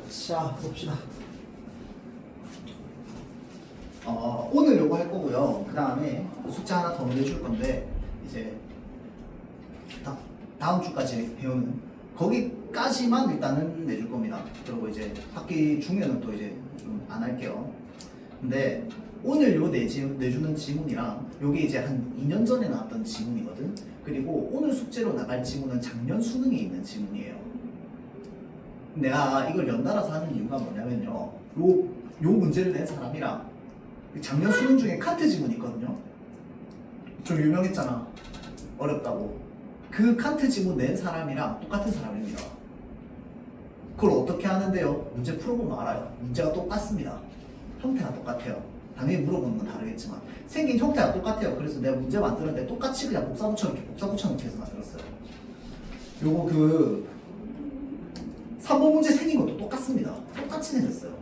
자, 봅시다. 오늘 요거 할 거고요. 그 다음에 숙제 하나 더 내줄 건데 이제 다음 주까지 배우는 거기까지만 일단은 내줄 겁니다. 그리고 이제 학기 중에는 또 이제 좀 안 할게요. 근데 오늘 요 내주는 지문이랑 요게 이제 한 2년 전에 나왔던 지문이거든. 그리고 오늘 숙제로 나갈 지문은 작년 수능에 있는 지문이에요. 내가 이걸 연달아서 하는 이유가 뭐냐면요. 요 문제를 낸 사람이랑 작년 수능 중에 칸트 지문이 있거든요. 좀 유명했잖아. 어렵다고. 그 칸트 지문 낸 사람이랑 똑같은 사람입니다. 그걸 어떻게 하는데요? 문제 풀어보면 알아요. 문제가 똑같습니다. 형태가 똑같아요. 당연히 물어보는 건 다르겠지만 생긴 형태가 똑같아요. 그래서 내가 문제 만들었는데 똑같이 그냥 복사 붙여넣기 해서 만들었어요. 요거 그 3번 문제 생긴 것도 똑같습니다. 똑같이 생겼어요.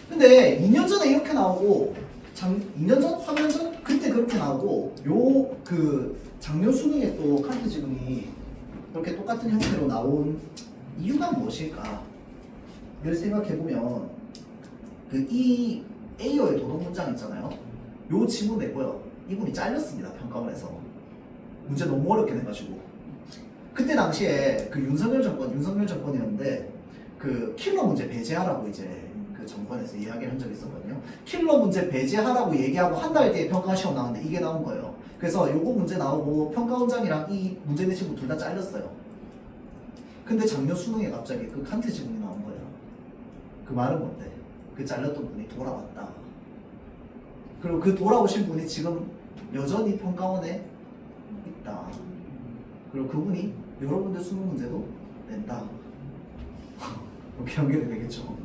근데 2년 전에 이렇게 나오고 2년 전? 3년 전? 그때 그렇게 나오고 요 그 작년 수능에 또 칸트 지문이 그렇게 똑같은 형태로 나온 이유가 무엇일까? 를 생각해보면 이 A어의 도덕 문장 있잖아요. 요 지문 내고요. 이분이 잘렸습니다. 평가원에서. 문제 너무 어렵게 내가지고. 그때 당시에 그 윤석열 정권이었는데 그 킬러 문제 배제하라고 이제 그 정권에서 이야기를 한 적이 있었거든요. 킬러 문제 배제하라고 얘기하고 한 달 뒤에 평가 시험 나왔는데 이게 나온 거예요. 그래서 요거 문제 나오고 평가원장이랑 이 문제 내신 분 둘 다 잘렸어요. 근데 작년 수능에 갑자기 그 칸트 지문이 나온 거예요. 그 말은 뭔데? 그 잘렸던 분이 돌아왔다. 그리고 그 돌아오신 분이 지금 여전히 평가원에 있다. 그리고 그분이 여러분들 수능 문제도 낸다. 이렇게 연결이 되겠죠.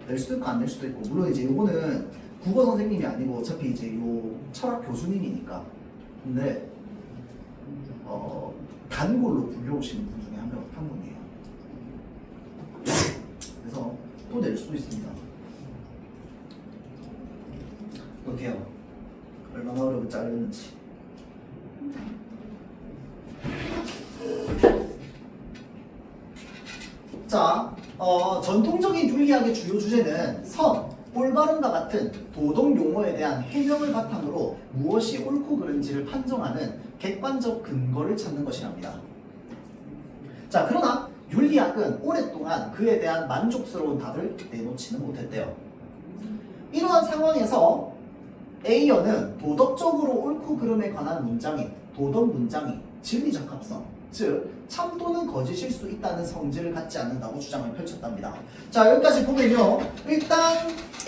낼 수도 있고 안 낼 수도 있고. 물론 이제 요거는 국어 선생님이 아니고 어차피 이제 요 철학 교수님이니까. 근데 단골로 불려오시는 분 중에 한 분이에요. 그래서 또 낼 수도 있습니다. 어떻게 해요? 얼마나 어렵게 잘렸는지. 자, 전통적인 윤리학의 주요 주제는 선, 올바름과 같은 도덕 용어에 대한 해명을 바탕으로 무엇이 옳고 그른지를 판정하는 객관적 근거를 찾는 것이랍니다. 자, 그러나 윤리학은 오랫동안 그에 대한 만족스러운 답을 내놓지는 못했대요. 이러한 상황에서 A어는 도덕적으로 옳고 그름에 관한 문장인 도덕 문장이 진리적합성, 즉 참 또는 거짓일 수 있다는 성질을 갖지 않는다고 주장을 펼쳤답니다. 자, 여기까지 보면요. 일단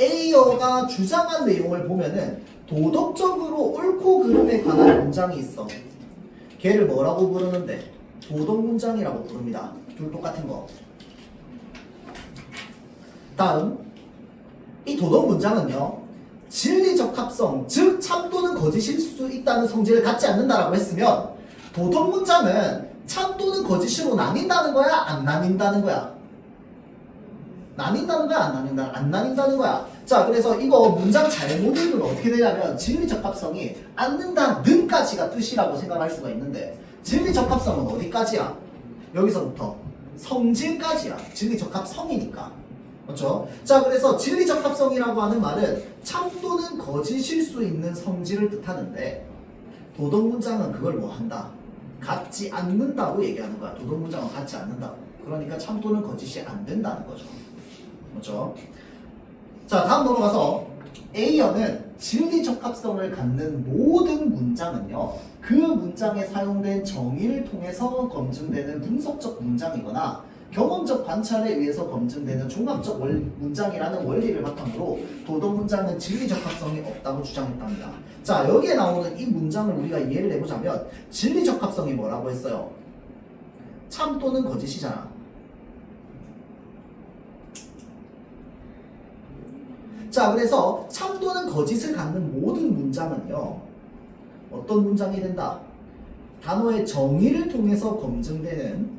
A어가 주장한 내용을 보면은 도덕적으로 옳고 그름에 관한 문장이 있어. 걔를 뭐라고 부르는데? 도덕 문장이라고 부릅니다. 둘 똑같은 거. 다음, 이 도덕 문장은요. 진리적 합성, 즉 참 또는 거짓일 수 있다는 성질을 갖지 않는다라고 했으면 도덕 문장은 참 또는 거짓으로 나뉜다는 거야? 안 나뉜다는 거야? 나뉜다는 거야? 안 나뉜다는 거야? 자, 그래서 이거 문장 잘못 읽으면 어떻게 되냐면 진리적 합성이 않는다는까지가 뜻이라고 생각할 수가 있는데 진리적 합성은 어디까지야? 여기서부터 성질까지야. 진리적 합성이니까. 그렇죠? 자, 그래서 진리적 합성이라고 하는 말은 참 또는 거짓일 수 있는 성질을 뜻하는데 도덕 문장은 그걸 뭐 한다? 갖지 않는다고 얘기하는 거야. 도덕 문장은 갖지 않는다고. 그러니까 참 또는 거짓이 안 된다는 거죠. 그렇죠? 자, 다음 넘어가서 A어는 진리적 합성을 갖는 모든 문장은요. 그 문장에 사용된 정의를 통해서 검증되는 분석적 문장이거나 경험적 관찰에 의해서 검증되는 종합적 문장이라는 원리를 바탕으로 도덕 문장은 진리적 합성이 없다고 주장했답니다. 자, 여기에 나오는 이 문장을 우리가 이해를 해보자면 진리적 합성이 뭐라고 했어요? 참 또는 거짓이잖아. 자, 그래서 참 또는 거짓을 갖는 모든 문장은요. 어떤 문장이 된다? 단어의 정의를 통해서 검증되는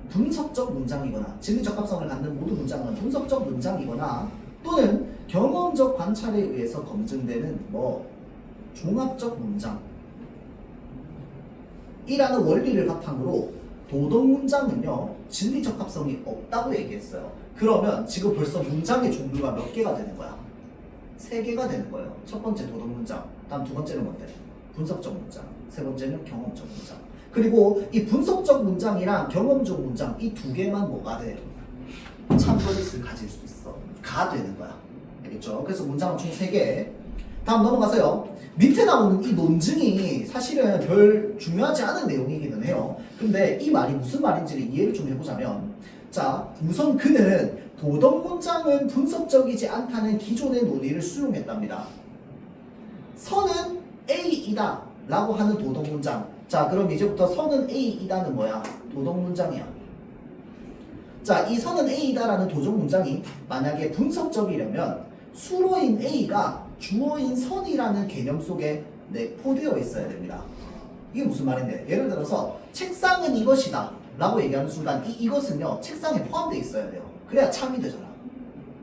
분석적 문장이거나 진리적 합성을 갖는 모든 문장은 분석적 문장이거나 또는 경험적 관찰에 의해서 검증되는 종합적 문장 이라는 원리를 바탕으로 도덕 문장은요 진리 적합성이 없다고 얘기했어요. 그러면 지금 벌써 문장의 종류가 몇 개가 되는 거야? 3개가 되는 거예요. 첫 번째 도덕 문장, 다음 두 번째는 뭔데? 분석적 문장, 세 번째는 경험적 문장. 그리고 이 분석적 문장이랑 경험적 문장 이 2개만 뭐가 돼? 참고짓을 가질 수 있어. 가 되는 거야. 알겠죠? 그래서 문장은 총 3개. 다음 넘어가서요. 밑에 나오는 이 논증이 사실은 별 중요하지 않은 내용이기는 해요. 근데 이 말이 무슨 말인지를 이해를 좀 해보자면, 자, 우선 그는 도덕 문장은 분석적이지 않다는 기존의 논의를 수용했답니다. 선은 A이다 라고 하는 도덕 문장. 자, 그럼 이제부터 선은 A이다는 뭐야? 도덕 문장이야. 자, 이 선은 A이다 라는 도덕 문장이 만약에 분석적이려면 수로인 A가 주어인 선이라는 개념 속에 내포되어 있어야 됩니다. 이게 무슨 말인데? 예를 들어서 책상은 이것이다 라고 얘기하는 순간 이것은요 책상에 포함되어 있어야 돼요. 그래야 참이 되잖아.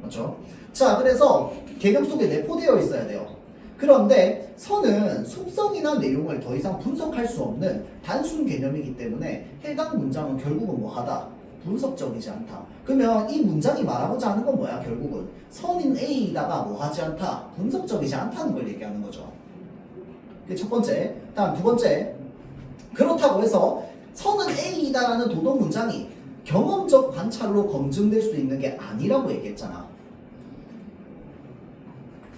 맞죠? 자, 그래서 개념 속에 내포되어 있어야 돼요. 그런데 선은 속성이나 내용을 더 이상 분석할 수 없는 단순 개념이기 때문에 해당 문장은 결국은 뭐하다? 분석적이지 않다. 그러면 이 문장이 말하고자 하는 건 뭐야? 결국은 선인 A이다가 뭐하지 않다? 분석적이지 않다는 걸 얘기하는 거죠. 그게 첫 번째. 다음 두 번째. 그렇다고 해서 선은 A이다라는 도덕 문장이 경험적 관찰로 검증될 수 있는 게 아니라고 얘기했잖아.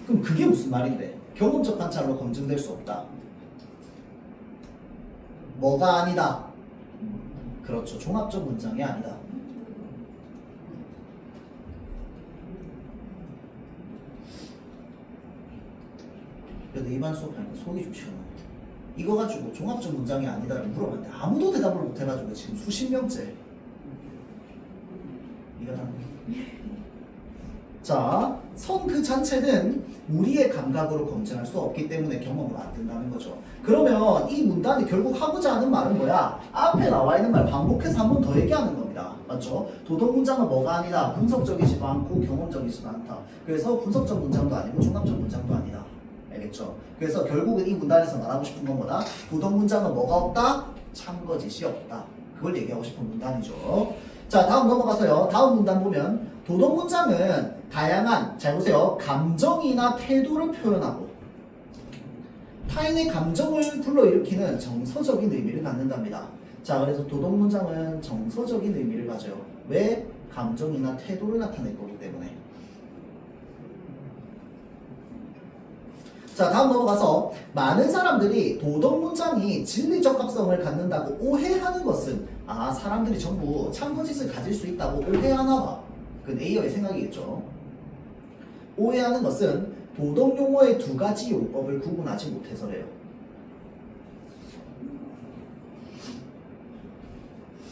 그럼 그게 무슨 말인데? 경험적 관찰로 검증될 수 없다. 뭐가 아니다? 그렇죠. 종합적 문장이 아니다. 그래도 이반 수업하니까 속이 좀 시원해. 이거 가지고 종합적 문장이 아니다를 물어봤는데 아무도 대답을 못 해가지고 지금 수십 명째. 이거 다. 자, 선 그 자체는 우리의 감각으로 검증할 수 없기 때문에 경험으로 안 된다는 거죠. 그러면 이 문단이 결국 하고자 하는 말은 뭐야? 앞에 나와 있는 말 반복해서 한 번 더 얘기하는 겁니다. 맞죠? 도덕 문장은 뭐가 아니다? 분석적이지도 않고 경험적이지도 않다. 그래서 분석적 문장도 아니고 종합적 문장도 아니다. 알겠죠? 그래서 결국은 이 문단에서 말하고 싶은 건 뭐다? 도덕 문장은 뭐가 없다? 참거짓이 없다. 그걸 얘기하고 싶은 문단이죠. 자, 다음 넘어가서요. 다음 문단 보면 도덕 문장은 다양한, 잘 보세요. 감정이나 태도를 표현하고 타인의 감정을 불러일으키는 정서적인 의미를 갖는답니다. 자, 그래서 도덕 문장은 정서적인 의미를 가져요. 왜? 감정이나 태도를 나타낼 거기 때문에. 자, 다음 넘어가서 많은 사람들이 도덕 문장이 진리적 합성을 갖는다고 오해하는 것은 사람들이 전부 참거짓을 가질 수 있다고 오해하나 봐. 그건 A어의 생각이겠죠. 오해하는 것은 도덕 용어의 2가지 용법을 구분하지 못해서래요.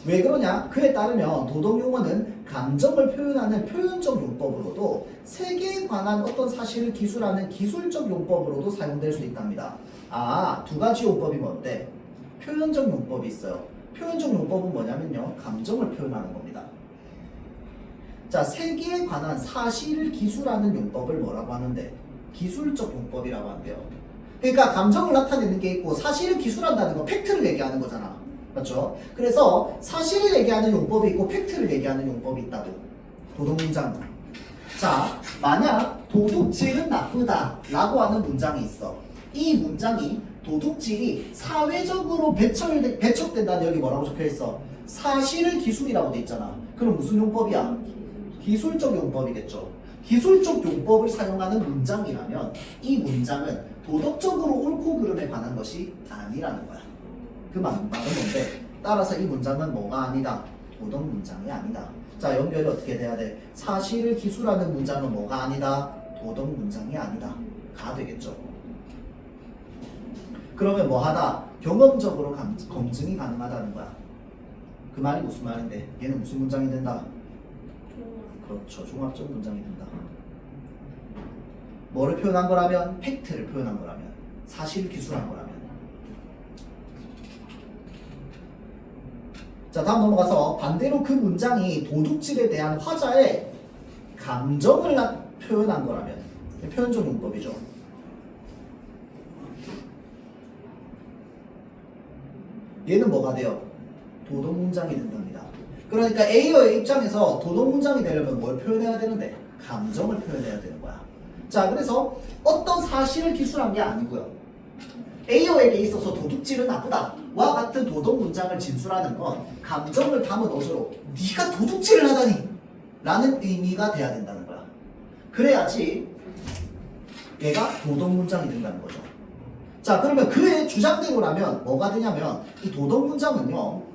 왜 그러냐? 그에 따르면 도덕 용어는 감정을 표현하는 표현적 용법으로도 세계에 관한 어떤 사실을 기술하는 기술적 용법으로도 사용될 수 있답니다. 2가지 용법이 뭔데? 표현적 용법이 있어요. 표현적 용법은 뭐냐면요, 감정을 표현하는 겁니다. 자, 세계에 관한 사실을 기술하는 용법을 뭐라고 하는데? 기술적 용법이라고 한대요. 그러니까 감정을 나타내는 게 있고 사실을 기술한다는 건 팩트를 얘기하는 거잖아. 맞죠? 그래서 사실을 얘기하는 용법이 있고 팩트를 얘기하는 용법이 있다고. 도덕 문장. 자, 만약 도둑질은 나쁘다 라고 하는 문장이 있어. 이 문장이 도둑질이 사회적으로 배척된다는 여기 뭐라고 적혀있어? 사실을 기술이라고 돼 있잖아. 그럼 무슨 용법이야? 기술적 용법이겠죠. 기술적 용법을 사용하는 문장이라면 이 문장은 도덕적으로 옳고 그름에 관한 것이 아니라는 거야. 그 말은 뭔데? 따라서 이 문장은 뭐가 아니다? 도덕 문장이 아니다. 자, 연결이 어떻게 돼야 돼? 사실을 기술하는 문장은 뭐가 아니다? 도덕 문장이 아니다. 가 되겠죠. 그러면 뭐하다? 경험적으로 검증이 가능하다는 거야. 그 말이 무슨 말인데? 얘는 무슨 문장이 된다? 그렇죠. 종합적 문장이 된다. 뭐를 표현한 거라면? 팩트를 표현한 거라면. 사실을 기술한 거라면. 자, 다음 넘어가서 반대로 그 문장이 도둑질에 대한 화자의 감정을 표현한 거라면 표현적 용법이죠. 얘는 뭐가 돼요? 도덕 문장이 된답니다. 그러니까 A어의 입장에서 도덕 문장이 되려면 뭘 표현해야 되는데? 감정을 표현해야 되는 거야. 자, 그래서 어떤 사실을 기술한 게 아니고요. A어에게 있어서 도둑질은 나쁘다 와 같은 도덕 문장을 진술하는 건 감정을 담은 어조로 네가 도둑질을 하다니 라는 의미가 돼야 된다는 거야. 그래야지 얘가 도덕 문장이 된다는 거죠. 자, 그러면 그의 주장대로라면 뭐가 되냐면 이 도덕 문장은요,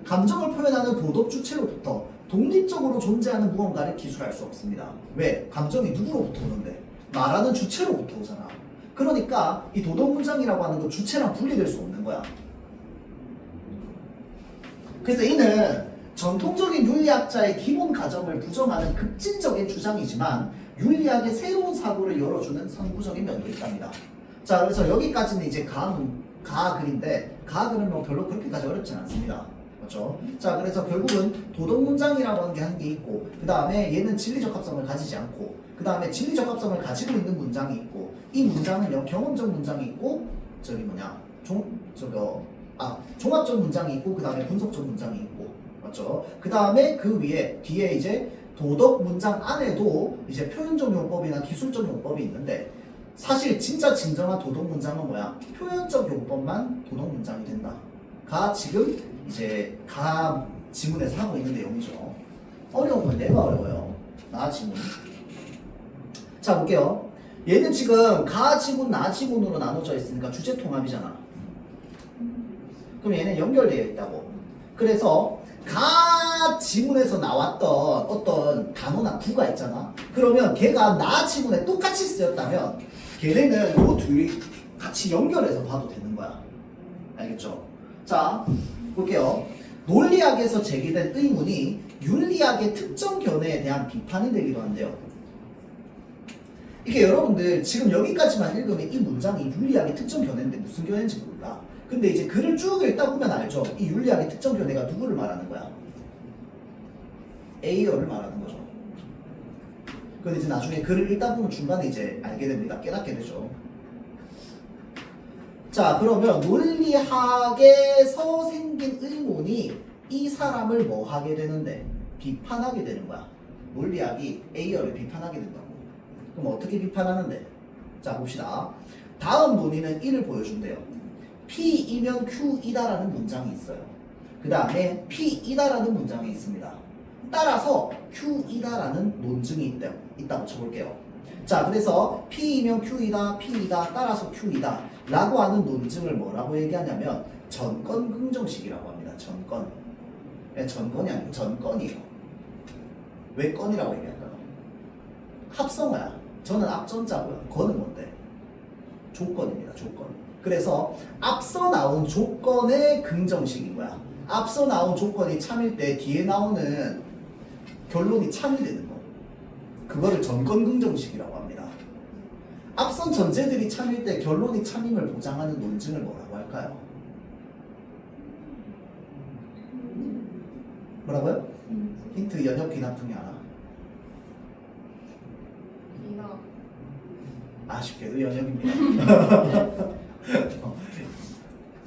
감정을 표현하는 도덕 주체로부터 독립적으로 존재하는 무언가를 기술할 수 없습니다. 왜? 감정이 누구로부터 오는데? 말하는 주체로부터 오잖아. 그러니까 이 도덕 문장이라고 하는 건 주체랑 분리될 수 없는 거야. 그래서 이는 전통적인 윤리학자의 기본 가정을 부정하는 급진적인 주장이지만 윤리학의 새로운 사고를 열어주는 선구적인 면도 있답니다. 자, 그래서 여기까지는 이제 가글인데 가글은 뭐 별로 그렇게까지 어렵진 않습니다. 그렇죠? 자, 그래서 결국은 도덕 문장이라고 하는 게 한 개 있고, 그 다음에 얘는 진리적 합성을 가지지 않고, 그 다음에 진리적 합성을 가지고 있는 문장이 있고, 이 문장은 경험적 문장이 있고, 종합적 문장이 있고, 그 다음에 분석적 문장이 있고, 맞죠? 그 다음에 그 위에 뒤에 이제 도덕 문장 안에도 이제 표현적 용법이나 기술적 용법이 있는데, 사실 진짜 진정한 도덕 문장은 뭐야? 표현적 용법만 도덕 문장이 된다. 가 지금 이제 가 지문에서 하고 있는 내용이죠. 어려운 건 내가 어려워요. 나 지문. 자, 볼게요. 얘는 지금 가 지문, 나 지문으로 나눠져 있으니까 주제 통합이잖아. 그럼 얘는 연결되어 있다고. 그래서 가 지문에서 나왔던 어떤 단어나 구가 있잖아. 그러면 걔가 나 지문에 똑같이 쓰였다면 걔네는 이 둘이 같이 연결해서 봐도 되는 거야. 알겠죠? 자, 볼게요. 논리학에서 제기된 의문이 윤리학의 특정 견해에 대한 비판이 되기도 한대요. 이게 여러분들 지금 여기까지만 읽으면 이 문장이 윤리학의 특정 견해인데 무슨 견해인지 몰라. 근데 이제 글을 쭉 읽다 보면 알죠. 이 윤리학의 특정 견해가 누구를 말하는 거야? A어를 말하는 거죠. 근데 이제 나중에 글을 읽다 보면 중간에 이제 알게 됩니다. 깨닫게 되죠. 자, 그러면 논리학에서 생긴 의문이 이 사람을 뭐 하게 되는데? 비판하게 되는 거야. 논리학이 A어를 비판하게 된다고. 그럼 어떻게 비판하는데? 자, 봅시다. 다음 논의는 이를 보여준대요. P이면 Q이다라는 문장이 있어요. 그 다음에 P이다라는 문장이 있습니다. 따라서 Q이다라는 논증이 있다고 쳐볼게요. 자, 그래서 P이면 Q이다, P이다, 따라서 Q이다 라고 하는 논증을 뭐라고 얘기하냐면 전건 긍정식이라고 합니다. 전건. 전건이 아니고 전건이에요. 왜 건이라고 얘기할까요? 합성어야. 저는 앞전자고요. 건은 뭔데? 조건입니다. 조건. 그래서 앞서 나온 조건의 긍정식인 거야. 앞서 나온 조건이 참일 때 뒤에 나오는 결론이 참이 되는 거. 그거를 전건 긍정식이라고 합니다. 앞선 전제들이 참일 때 결론이 참임을 보장하는 논증을 뭐라고 할까요? 뭐라고요? 힌트 연역 귀납 중에 하나. 귀납. 아쉽게도 연역입니다.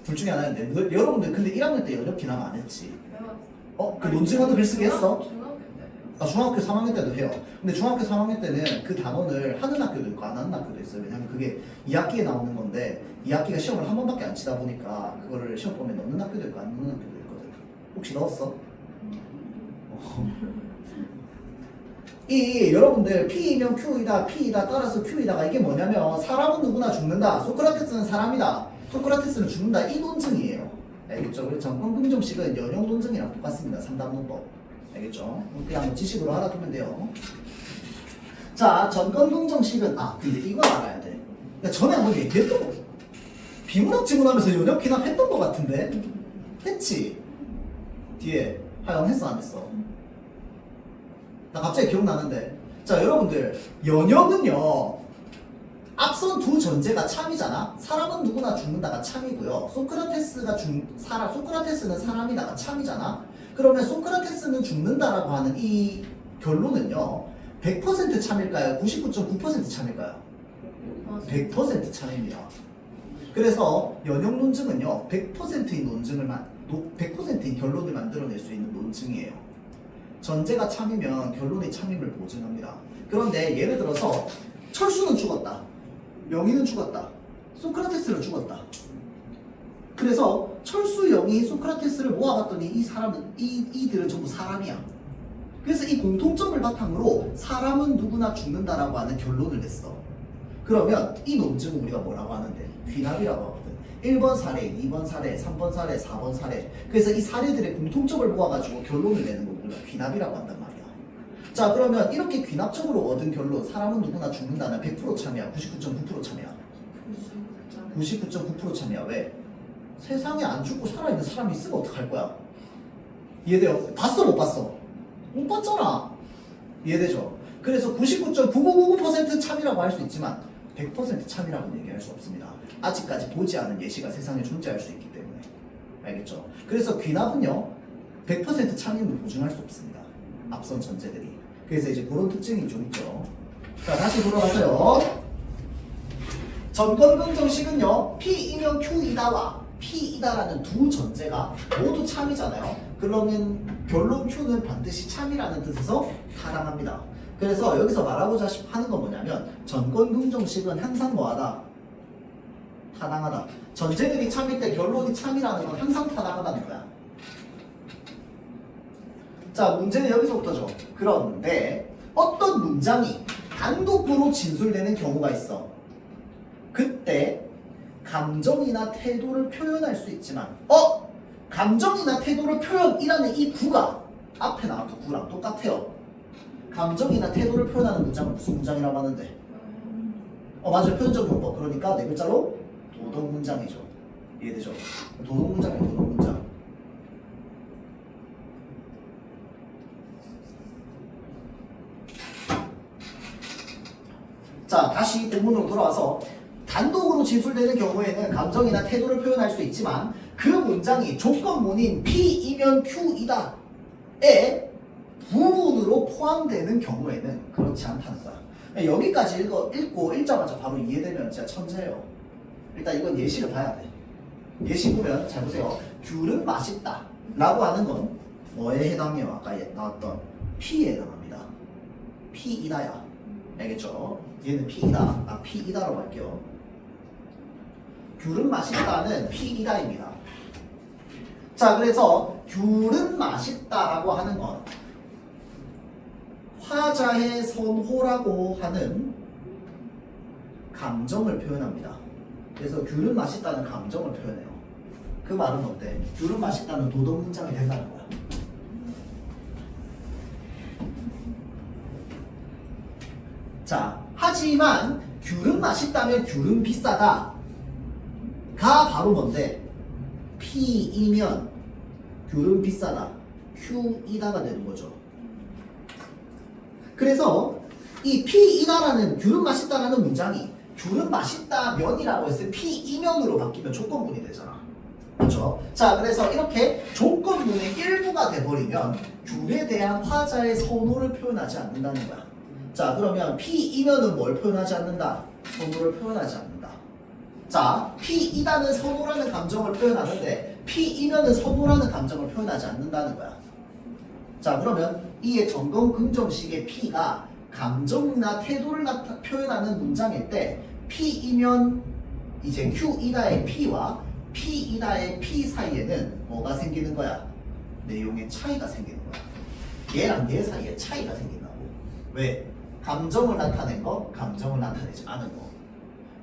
둘 중에 하나인데 여러분들 근데 1학년 때 연역 귀납 안 했지? 그 논증하는 글쓰기 했어? 중학교 3학년 때도 해요. 근데 중학교 3학년 때는 그 단원을 하는 학교도 있고 안 하는 학교도 있어요. 왜냐면 그게 2학기에 나오는 건데 2학기가 시험을 한 번밖에 안 치다 보니까 그거를 시험 보면 넣는 학교도 있고 안 넣는 학교도 있거든. 혹시 넣었어? 이 여러분들 P이면 Q이다, P이다, 따라서 Q이다가 이게 뭐냐면 사람은 누구나 죽는다. 소크라테스는 사람이다. 소크라테스는 죽는다. 이 논증이에요. 알겠죠? 그래서 전건 긍정식은 연용 논증이랑 똑같습니다. 3단 문법. 알겠죠? 그냥 지식으로 알아두면 돼요. 자, 전건 긍정식은 근데 이거 알아야 돼. 전에 한번 얘기했던 거. 비문학 지문하면서 연역 귀납했던 거 같은데? 했지? 뒤에 하영 했어 안 했어? 나 갑자기 기억나는데. 자, 여러분들 연역은요 앞선 두 전제가 참이잖아. 사람은 누구나 죽는다가 참이고요. 소크라테스는 사람이다가 참이잖아. 그러면 소크라테스는 죽는다라고 하는 이 결론은요 100% 참일까요? 99.9% 참일까요? 100% 참입니다. 그래서 연역 논증은요 100%의 논증을 100%인 결론을 만들어낼 수 있는 논증이에요. 전제가 참이면 결론이 참임을 보증합니다. 그런데 예를 들어서 철수는 죽었다. 영희는 죽었다. 소크라테스는 죽었다. 그래서 철수, 영희, 소크라테스를 모아봤더니 이들은 전부 사람이야. 그래서 이 공통점을 바탕으로 사람은 누구나 죽는다라고 하는 결론을 냈어. 그러면 이 논증은 우리가 뭐라고 하는데? 귀납이라고 하거든. 1번 사례, 2번 사례, 3번 사례, 4번 사례. 그래서 이 사례들의 공통점을 모아가지고 결론을 내는 걸 우리가 귀납이라고 한단 말이야. 자, 그러면 이렇게 귀납적으로 얻은 결론, 사람은 누구나 죽는다는 100% 참이야, 99.9% 참이야. 99.9% 참이야. 왜? 세상에 안 죽고 살아있는 사람이 있으면 어떡할 거야? 이해돼요? 봤어, 못 봤어? 못 봤잖아. 이해되죠? 그래서 99.9999% 참이라고 할 수 있지만 100% 참이라고 얘기할 수 없습니다. 아직까지 보지 않은 예시가 세상에 존재할 수 있기 때문에. 알겠죠? 그래서 귀납은요 100% 참임을 보증할 수 없습니다. 앞선 전제들이. 그래서 이제 그런 특징이 좀 있죠. 자, 다시 돌아가서요. 전건긍정식은요 P이면 Q이다와 P이다라는 두 전제가 모두 참이잖아요. 그러면 결론 Q는 반드시 참이라는 뜻에서 타당합니다. 그래서 여기서 말하고자 하는 건 뭐냐면 전건긍정식은 항상 뭐하다? 타당하다. 전제들이 참일 때 결론이 참이라는 건 항상 타당하다는 거야. 자, 문제는 여기서부터죠. 그런데 어떤 문장이 단독으로 진술되는 경우가 있어. 그때 감정이나 태도를 표현할 수 있지만 감정이나 태도를 표현이라는 이 구가 앞에 나왔던 구랑 똑같아요. 감정이나 태도를 표현하는 문장은 무슨 문장이라고 하는데? 맞아요. 표현적 용법. 그러니까 네 글자로 도덕 문장이죠. 이해되죠? 도덕 문장이에요. 도덕 문장. 자, 다시 본문으로 돌아와서 단독으로 진술되는 경우에는 감정이나 태도를 표현할 수 있지만 그 문장이 조건문인 P이면 Q이다의 부분으로 포함되는 경우에는 그렇지 않다는 거야. 여기까지 읽고 읽자마자 바로 이해되면 진짜 천재예요. 일단 이건 예시를 봐야 돼. 예시 보면 잘 보세요. 귤은 맛있다 라고 하는 건 뭐에 해당해요? 아까 나왔던 P에 해당합니다. P이다야. 알겠죠? 얘는 P이다. P이다라고 할게요. 귤은 맛있다는 P이다입니다. 자, 그래서 귤은 맛있다라고 하는 건 화자의 선호라고 하는 감정을 표현합니다. 그래서 귤은 맛있다는 감정을 표현해요. 그 말은 어때? 귤은 맛있다는 도덕 문장이 된다는 거야. 자, 하지만 귤은 맛있다면 귤은 비싸다 가 바로 뭔데? P이면 귤은 비싸다 Q이다가 되는 거죠. 그래서 이 P이다라는 귤은 맛있다라는 문장이 귤은 맛있다면이라고 했을 때 P이면으로 바뀌면 조건문이 되잖아. 그렇죠? 자, 그래서 이렇게 조건문의 일부가 돼버리면 귤에 대한 화자의 선호를 표현하지 않는다는 거야. 자, 그러면 P이면은 뭘 표현하지 않는다? 선호를 표현하지 않는다. 자, P이다는 선호라는 감정을 표현하는데 P이면은 선호라는 감정을 표현하지 않는다는 거야. 자, 그러면 이의 전건긍정식의 P가 감정이나 태도를 표현하는 문장일 때 P이면 이제 Q이다의 P와 P이다의 P 사이에는 뭐가 생기는 거야? 내용의 차이가 생기는 거야. 얘랑 얘 사이에 차이가 생긴다고. 왜? 감정을 나타낸 거, 감정을 나타내지 않은 거.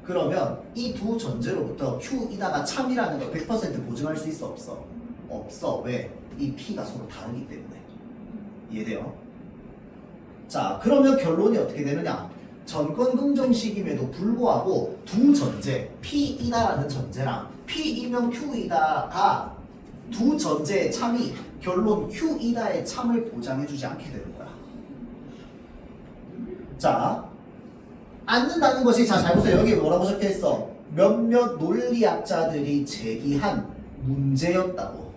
그러면 이 두 전제로부터 Q이다가 참이라는 걸 100% 보증할 수 있어? 없어? 없어. 왜? 이 P가 서로 다르기 때문에. 이해돼요? 자, 그러면 결론이 어떻게 되느냐? 전건긍정식임에도 불구하고 두 전제, P이다라는 전제랑 P이면 Q이다가 두 전제의 참이 결론 Q이다의 참을 보장해주지 않게 되는 거야. 자, 않는다는 것이, 자, 잘 보세요. 여기 뭐라고 적혀있어? 몇몇 논리학자들이 제기한 문제였다고.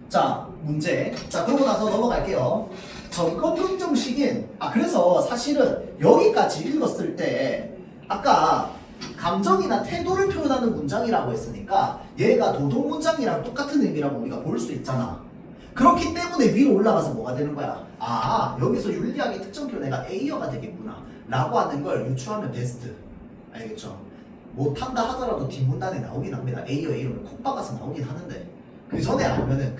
자, 문제. 자, 그러고 나서 넘어갈게요. 전건긍정식인, 그래서 사실은 여기까지 읽었을 때 아까 감정이나 태도를 표현하는 문장이라고 했으니까 얘가 도덕 문장이랑 똑같은 의미라고 우리가 볼 수 있잖아. 그렇기 때문에 위로 올라가서 뭐가 되는 거야? 아, 여기서 윤리학의 특정표 내가 A어가 되겠구나 라고 하는 걸 유추하면 베스트. 알겠죠? 못한다 하더라도 뒷문단에 나오긴 합니다. A어 이름을 콕 박아서 나오긴 하는데 그 전에 알면은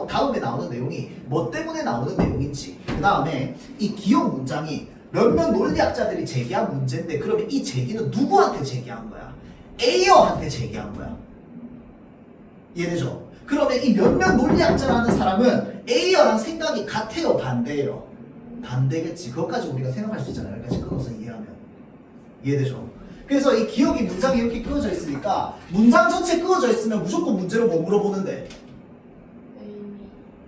다음에 나오는 내용이 뭐 때문에 나오는 내용인지, 그 다음에 이 기억 문장이 몇몇 논리학자들이 제기한 문제인데 그러면 이 제기는 누구한테 제기한 거야? A어한테 제기한 거야. 이해되죠? 그러면 이 몇몇 논리학자라는 사람은 A어랑 생각이 같아요? 반대예요? 반대겠지. 그것까지 우리가 생각할 수 있잖아요. 여기까지 끊어서 이해하면. 이해되죠? 그래서 이 기억이 문장이 이렇게 끄어져 있으니까 문장 전체 끄어져 있으면 무조건 문제로 뭐 물어보는데?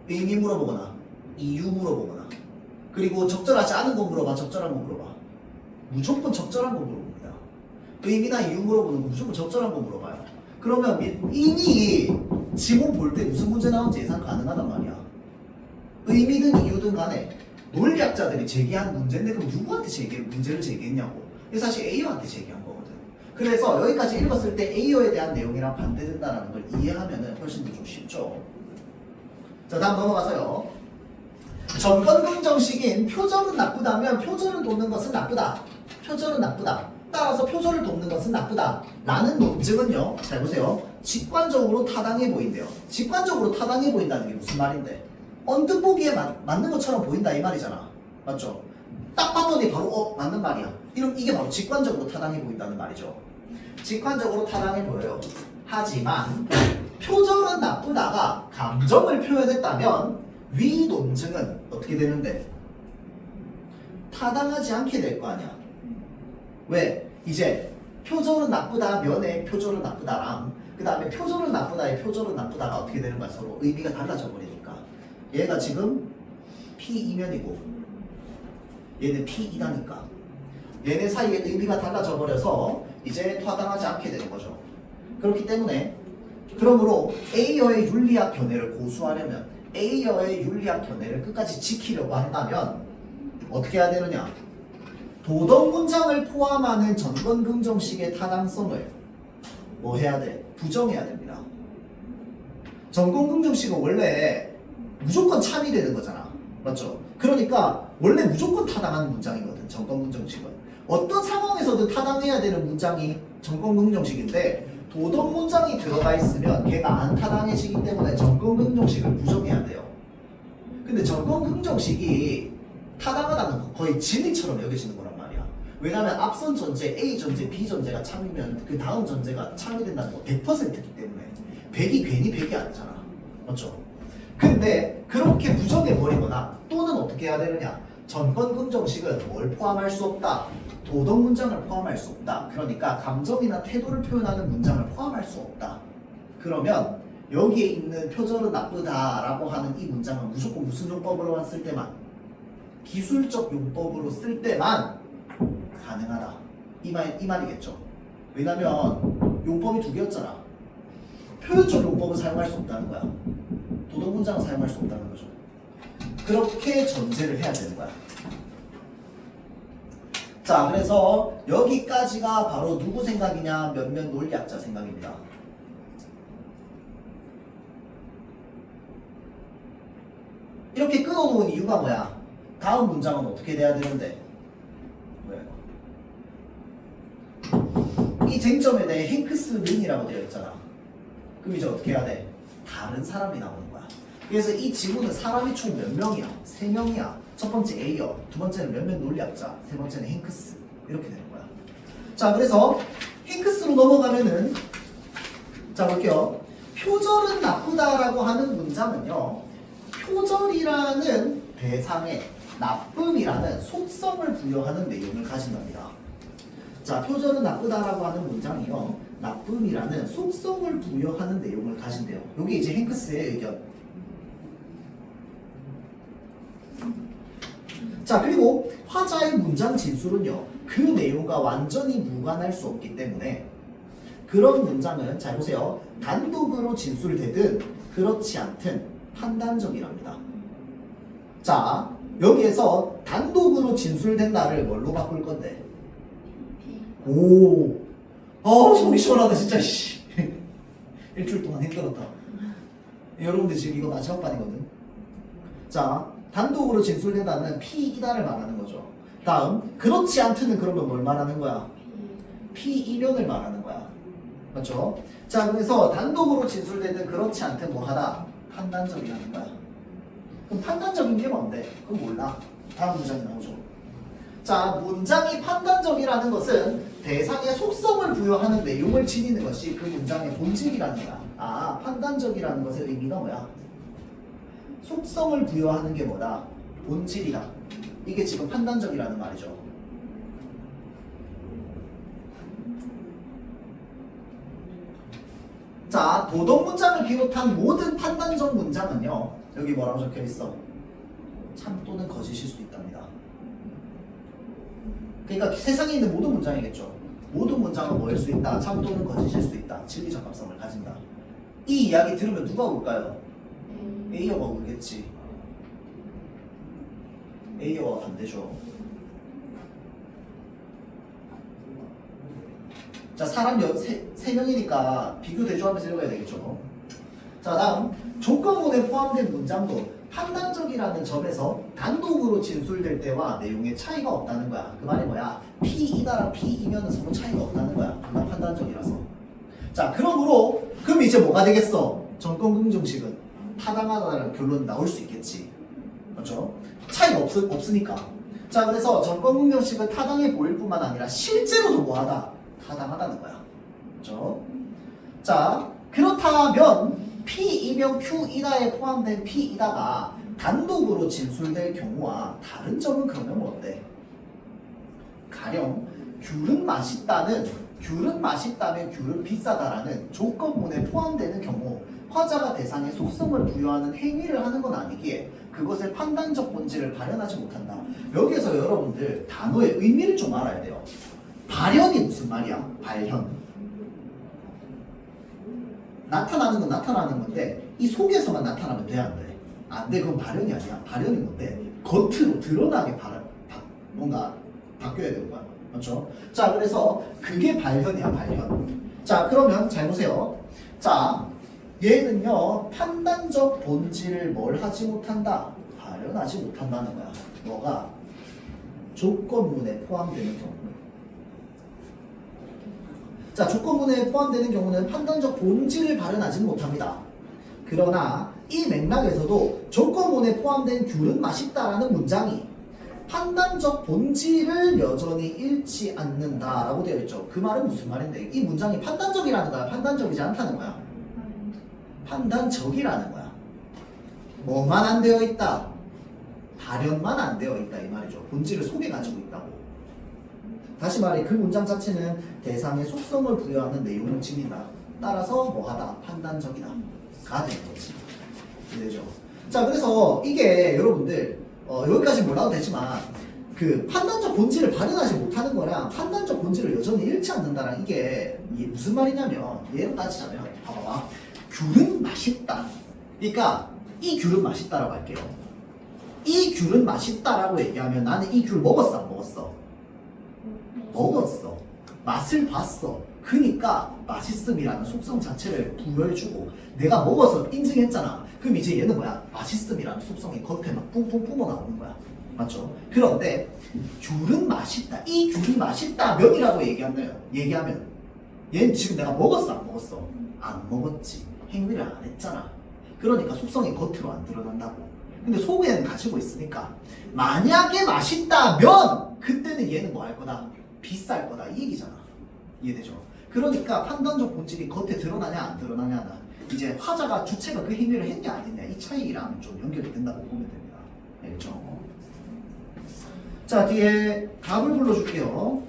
의미 물어보거나 이유 물어보거나, 그리고 적절하지 않은 거 물어봐, 적절한 거 물어봐. 무조건 적절한 거 물어봅니다. 의미나 이유 물어보는 거 무조건 적절한 거 물어봐요. 그러면 이미 지문 볼 때 무슨 문제 나온지 예상 가능하단 말이야. 의미든 이유든 간에 논리학자들이 제기한 문제인데 그럼 누구한테 문제를 제기했냐고. 이게 사실 A어한테 제기한 거거든. 그래서 여기까지 읽었을 때 A어에 대한 내용이랑 반대된다는 걸 이해하면 훨씬 더 좀 쉽죠. 자, 다음 넘어가서요. 전건긍정식인 표절은 나쁘다면 표절을 돕는 것은 나쁘다. 표절은 나쁘다. 따라서 표절을 돕는 것은 나쁘다 라는 논증은요, 잘 보세요, 직관적으로 타당해 보인대요. 직관적으로 타당해 보인다는 게 무슨 말인데, 언뜻 보기에 맞는 것처럼 보인다 이 말이잖아. 맞죠? 딱 봤더니 바로 맞는 말이야. 이럼 이게 바로 직관적으로 타당해 보인다는 말이죠. 직관적으로 타당해 보여요. 하지만 표절은 나쁘다가 감정을 표현했다면 위 논증은 어떻게 되는데? 타당하지 않게 될 거 아니야. 왜? 이제 표절은 나쁘다 면에 표절은 나쁘다랑 그 다음에 표절은 나쁘다에 표절은 나쁘다가 어떻게 되는 거야? 서로 의미가 달라져 버리니까. 얘가 지금 P2면이고 얘는 P2다니까 얘네 사이에 의미가 달라져 버려서 이제 타당하지 않게 되는 거죠. 그렇기 때문에 그러므로 A어의 윤리학 견해를 고수하려면, A어의 윤리학 견해를 끝까지 지키려고 한다면 어떻게 해야 되느냐? 도덕 문장을 포함하는 전건긍정식의 타당성을 뭐 해야 돼? 부정해야 됩니다. 전건긍정식은 원래 무조건 참이되는 거잖아. 맞죠? 그러니까 원래 무조건 타당한 문장이거든. 전건긍정식은 어떤 상황에서든 타당해야 되는 문장이 전건긍정식인데 도덕 문장이 들어가 있으면 걔가 안 타당해지기 때문에 전건긍정식을 부정해야 돼요. 근데 전건긍정식이 타당하다는 거 거의 진리처럼 여겨지는 거란 말이야. 왜냐면 앞선 전제, A 전제, B 전제가 참이면 그 다음 전제가 참이 된다는 거 100%이기 때문에 100이 괜히 100이 아니잖아. 맞죠? 근데 그렇게 부정해버리거나 또는 어떻게 해야 되느냐? 전건긍정식은 뭘 포함할 수 없다? 도덕 문장을 포함할 수 없다. 그러니까 감정이나 태도를 표현하는 문장을 포함할 수 없다. 그러면 여기에 있는 표절은 나쁘다라고 하는 이 문장은 무조건 무슨 용법으로만 쓸 때만, 기술적 용법으로 쓸 때만 가능하다. 이 말이겠죠. 왜냐면 용법이 두 개였잖아. 표현적 용법은 사용할 수 없다는 거야. 도덕 문장은 사용할 수 없다는 거죠. 그렇게 전제를 해야 되는 거야. 자, 그래서 여기까지가 바로 누구 생각이냐? 몇몇 논리학자 생각입니다. 이렇게 끊어놓은 이유가 뭐야? 다음 문장은 어떻게 돼야 되는데? 뭐야 이거? 이 쟁점에 대해 행크스는이라고 되어 있잖아. 그럼 이제 어떻게 해야 돼? 다른 사람이 나오는 거야. 그래서 이 지문은 사람이 총 몇 명이야? 3명이야. 첫 번째 A어, 두 번째는 몇몇 논리학자, 세 번째는 행크스. 이렇게 되는 거야. 자, 그래서 행크스로 넘어가면은, 자 볼게요. 표절은 나쁘다라고 하는 문장은요, 표절이라는 대상에 나쁨이라는 속성을 부여하는 내용을 가진답니다. 자, 표절은 나쁘다라고 하는 문장이요, 나쁨이라는 속성을 부여하는 내용을 가진대요. 이게 이제 행크스의 의견. 자, 그리고 화자의 문장 진술은요, 그 내용과 완전히 무관할 수 없기 때문에 그런 문장은, 잘 보세요, 단독으로 진술되든 그렇지 않든 판단적이랍니다. 자, 여기에서 단독으로 진술된다를 뭘로 바꿀 건데? 오, 속이 시원하다 진짜 씨. 일주일 동안 힘들었다. 여러분들 지금 이거 마지막 반이거든. 자, 단독으로 진술된다는 P이다를 말하는 거죠. 다음, 그렇지 않다는 그러면 뭘 말하는 거야? P이면을 말하는 거야. 맞죠? 자, 그래서 단독으로 진술되는 그렇지 않든 뭐 하다? 판단적이라는 거야. 그럼 판단적인 게 뭔데? 그건 몰라. 다음 문장이 나오죠. 자, 문장이 판단적이라는 것은 대상의 속성을 부여하는 내용을 지니는 것이 그 문장의 본질이라는 거야. 아, 판단적이라는 것의 의미가 뭐야? 속성을 부여하는 게 뭐다? 본질이다. 이게 지금 판단적이라는 말이죠. 자, 도덕 문장을 비롯한 모든 판단적 문장은요, 여기 뭐라고 적혀 있어? 참 또는 거짓일 수 있답니다. 그러니까 세상에 있는 모든 문장이겠죠. 모든 문장은 뭐일 수 있다? 참 또는 거짓일 수 있다. 진리 적합성을 가진다. 이 이야기 들으면 누가 올까요? A여가 오겠지. A여가 반대죠. 자, 사람 세 명이니까 비교 대조하면서 읽어야 되겠죠. 자, 다음 조건문에 포함된 문장도 판단적이라는 점에서 단독으로 진술될 때와 내용의 차이가 없다는 거야. 그 말이 뭐야? P이다랑 P이면은 서로 차이가 없다는 거야. 둘 다 판단적이라서. 자, 그러므로 그럼 이제 뭐가 되겠어? 정권긍정식은 타당하다는 결론 나올 수 있겠지. 그렇죠? 차이가 없으니까. 자, 그래서 정권긍정식은 타당해 보일 뿐만 아니라 실제로도 뭐하다? 타당하다는 거야. 그렇죠? 자, 그렇다면 P이명 Q이다에 포함된 P이다가 단독으로 진술될 경우와 다른 점은 그러면 뭔데? 가령 귤은 맛있다면 귤은 비싸다라는 조건문에 포함되는 경우 화자가 대상의 속성을 부여하는 행위를 하는 건 아니기에 그것의 판단적 본질을 발현하지 못한다. 여기에서 여러분들 단어의 의미를 좀 알아야 돼요. 발현이 무슨 말이야? 발현. 나타나는 건 나타나는 건데 이 속에서만 나타나면 돼, 안 돼? 안 돼. 그건 발현이 아니야. 발현이 뭔데? 겉으로 드러나게 뭔가 바뀌어야 되는 거야. 그렇죠? 자, 그래서 그게 발현이야, 발현. 자, 그러면 잘 보세요. 자, 얘는요 판단적 본질을 뭘 하지 못한다? 발현하지 못한다는 거야. 뭐가? 조건문에 포함되는 경우. 자, 조건문에 포함되는 경우는 판단적 본질을 발현하지 못합니다. 그러나 이 맥락에서도 조건문에 포함된 귤은 맛있다라는 문장이 판단적 본질을 여전히 잃지 않는다라고 되어 있죠. 그 말은 무슨 말인데? 이 문장이 판단적이라는 거야? 판단적이지 않다는 거야? 판단적이라는 거야. 뭐만 안 되어 있다? 발현만 안 되어 있다 이 말이죠. 본질을 속에 가지고 있다고. 다시 말해 그 문장 자체는 대상의 속성을 부여하는 내용을 지닌다. 따라서 뭐하다? 판단적이다. 가 되는 거지. 이해되죠? 자, 그래서 이게 여러분들 여기까지 몰라도 되지만 그 판단적 본질을 발현하지 못하는 거랑 판단적 본질을 여전히 잃지 않는다랑 이게 무슨 말이냐면 예로 따지자면 봐봐. 귤은 맛있다. 그러니까 이 귤은 맛있다라고 할게요. 이 귤은 맛있다라고 얘기하면 나는 이 귤 먹었어 안 먹었어? 먹었어. 맛을 봤어. 그니까 맛있음이라는 속성 자체를 부여해주고 내가 먹어서 인증했잖아. 그럼 이제 얘는 뭐야? 맛있음이라는 속성이 겉에 막 뿡뿡 뿜어 나오는 거야. 맞죠? 그런데 귤은 맛있다. 이 귤이 맛있다면이라고 얘기하면 얘는 지금 내가 먹었어 안 먹었어? 안 먹었지. 행위를 안 했잖아. 그러니까 속성이 겉으로 안 드러난다고. 근데 속에는 가지고 있으니까 만약에 맛있다면 그때는 얘는 뭐 할 거다? 비쌀 거다 이 얘기잖아. 이해되죠? 그러니까 판단적 본질이 겉에 드러나냐 안 드러나냐는 이제 화자가 주체가 그 행위를 했냐 안 했냐 이 차이랑 좀 연결이 된다고 보면 됩니다. 알겠죠? 자, 뒤에 답을 불러줄게요.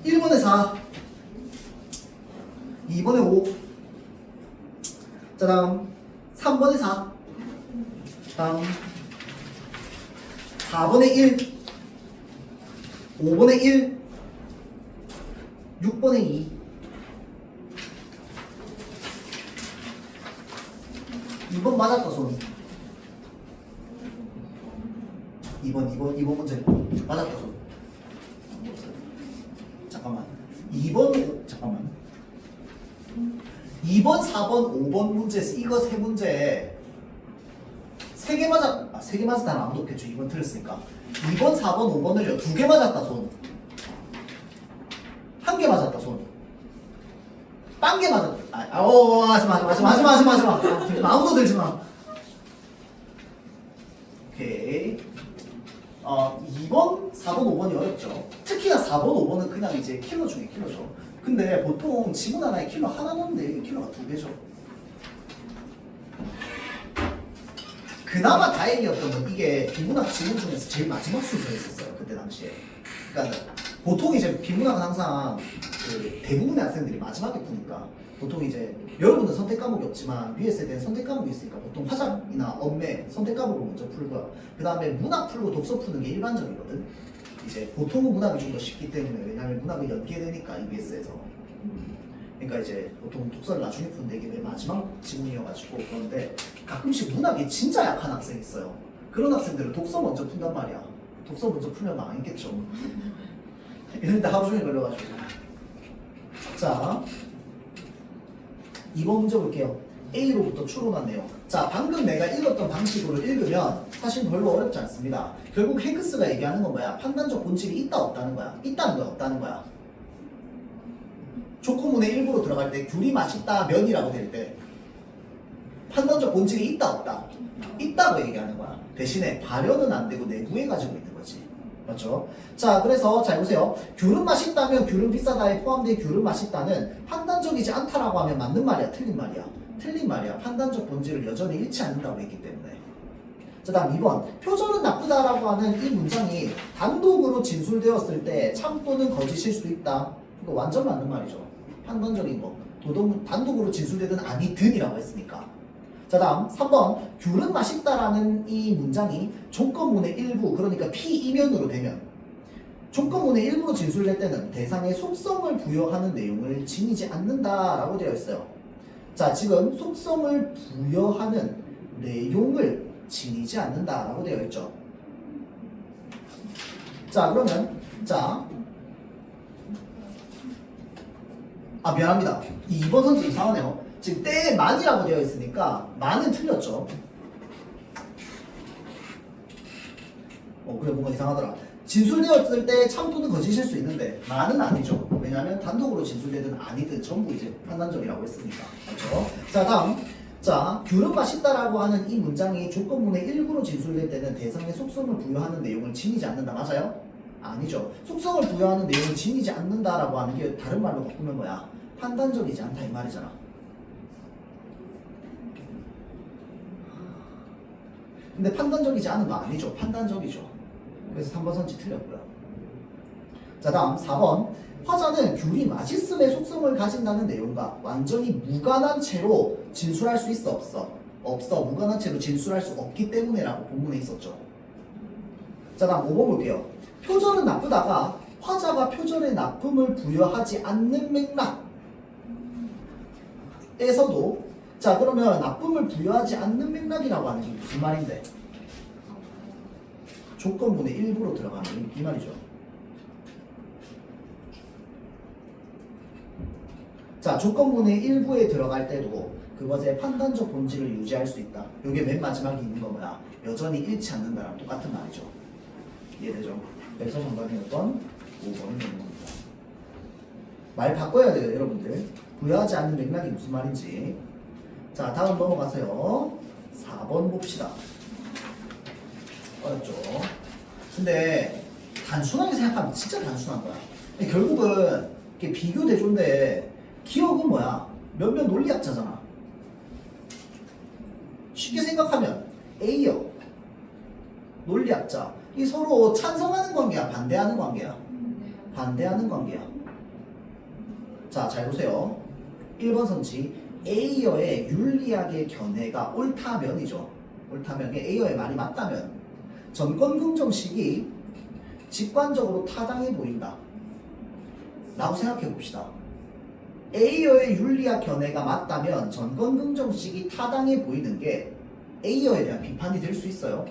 1번에 4 2번에 5 자, 다음 3번에 4 다음 4번에 1 5번에 1 6번에 2 2번 맞았다 손 2번 문제 맞았다 손 잠깐만. 2번, 4번, 5번 문제 이거 세 문제 세 개 맞았다는 아무도 없겠죠. 2번 틀렸으니까. 2번, 4번, 5번을요 2개 맞았다 손. 1개 맞았다 손. 빵 개 맞았다. 하지마. 아무도 들지 마. 오케이. 2번, 4번, 5번이 어렵죠. 특히나 4번, 5번은 그냥 이제 킬러 중에 킬러죠. 근데 보통 지문 하나에 킬러 하나 넣는데 킬러가 2개죠. 그나마 다행이었던 건 이게 비문학 지문 중에서 제일 마지막 순서에 있었어요. 그때 당시에. 그러니까 보통 이제 비문학은 항상 그 대부분의 학생들이 마지막에 푸니까 보통 이제 여러분은 선택 과목이 없지만 위에 세대는 선택 과목이 있으니까 보통 화작이나 엄매 선택 과목을 먼저 풀고요. 그 다음에 문학 풀고 독서 푸는 게 일반적이거든. 이제 보통은 문학이 좀 더 쉽기 때문에 왜냐하면 문학을 연계해야 되니까 EBS에서. 그러니까 이제 보통 독서를 나중에 푸는데 이게 맨 마지막 지문이어가지고 그런데 가끔씩 문학이 진짜 약한 학생이 있어요. 그런 학생들은 독서 먼저 푼단 말이야. 독서 먼저 풀면 망했겠죠. 이런데 하루 종일 걸려가지고. 자, 2번 문제 볼게요. A로부터 추론한 내용. 자, 방금 내가 읽었던 방식으로 읽으면 사실 별로 어렵지 않습니다. 결국 행크스가 얘기하는 건 뭐야? 판단적 본질이 있다 없다는 거야. 있다는 거야 없다는 거야. 조커문의 일부로 들어갈 때 귤이 맛있다 면이라고 될 때 판단적 본질이 있다 없다? 있다고 얘기하는 거야. 대신에 발현은 안 되고 내부에 가지고 있는 거지. 맞죠? 자, 그래서 잘 보세요. 귤은 맛있다면 귤은 비싸다에 포함된 귤은 맛있다는 판단적이지 않다라고 하면 맞는 말이야 틀린 말이야? 틀린 말이야. 판단적 본질을 여전히 잃지 않는다고 했기 때문에. 자, 다음 2번. 표절은 나쁘다라고 하는 이 문장이 단독으로 진술되었을 때 참 또는 거짓일 수 있다. 이거 완전 맞는 말이죠. 판단적인 거. 단독으로 진술되든 아니든이라고 했으니까. 자, 다음 3번. 귤은 맛있다라는 이 문장이 조건문의 일부, 그러니까 피이면으로 되면 조건문의 일부로 진술될 때는 대상의 속성을 부여하는 내용을 지니지 않는다라고 되어 있어요. 자, 지금 속성을 부여하는 내용을 지니지 않는다라고 되어 있죠. 자, 그러면 미안합니다. 이 2번 선지 이상하네요. 지금 때에 만이라고 되어 있으니까 만은 틀렸죠. 그래 뭔가 이상하더라. 진술되었을 때 참 또는 거짓일 수 있는데 만은 아니죠. 왜냐하면 단독으로 진술되든 아니든 전부 이제 판단적이라고 했으니까. 그렇죠? 자, 다음. 자, 귤은 맛있다라고 하는 이 문장이 조건문의 일부로 진술될 때는 대상의 속성을 부여하는 내용을 지니지 않는다. 맞아요? 아니죠. 속성을 부여하는 내용을 지니지 않는다라고 하는 게 다른 말로 바꾸면 뭐야? 판단적이지 않다 이 말이잖아. 근데 판단적이지 않은 거 아니죠. 판단적이죠. 그래서 3번 선지 틀렸고요. 자, 다음 4번. 화자는 귤이 맛있음의 속성을 가진다는 내용과 완전히 무관한 채로 진술할 수 있어 없어? 없어. 무관한 채로 진술할 수 없기 때문에라고 본문에 있었죠. 자, 다음 5번 볼게요. 표절은 나쁘다가 화자가 표절에 나쁨을 부여하지 않는 맥락에서도 자, 그러면 나쁨을 부여하지 않는 맥락이라고 하는 게 무슨 말인데? 조건문의 일부로 들어가는 이 말이죠. 자, 조건문의 일부에 들어갈 때도 그것의 판단적 본질을 유지할 수 있다. 이게 맨 마지막에 있는 거 뭐야? 여전히 잃지 않는다랑 똑같은 말이죠. 이해되죠? 그래서 정답이었던 5번은 되는 겁니다. 말 바꿔야 돼요, 여러분들. 부여하지 않는 맥락이 무슨 말인지. 자, 다음 넘어가서요. 4번 봅시다. 어렵죠? 근데 단순하게 생각하면 진짜 단순한 거야. 근데 결국은 이게 비교 대조인데 기억은 뭐야? 몇몇 논리학자잖아. 쉽게 생각하면 A역, 논리학자. 이 서로 찬성하는 관계야? 반대하는 관계야? 반대하는 관계야. 자, 잘 보세요. 1번 선지 A여의 윤리학의 견해가 옳다면이죠. 옳다면 A여의 말이 맞다면 전권긍정식이 직관적으로 타당해 보인다 라고 생각해 봅시다. A여의 윤리학 견해가 맞다면 전권긍정식이 타당해 보이는 게 A여에 대한 비판이 될 수 있어요.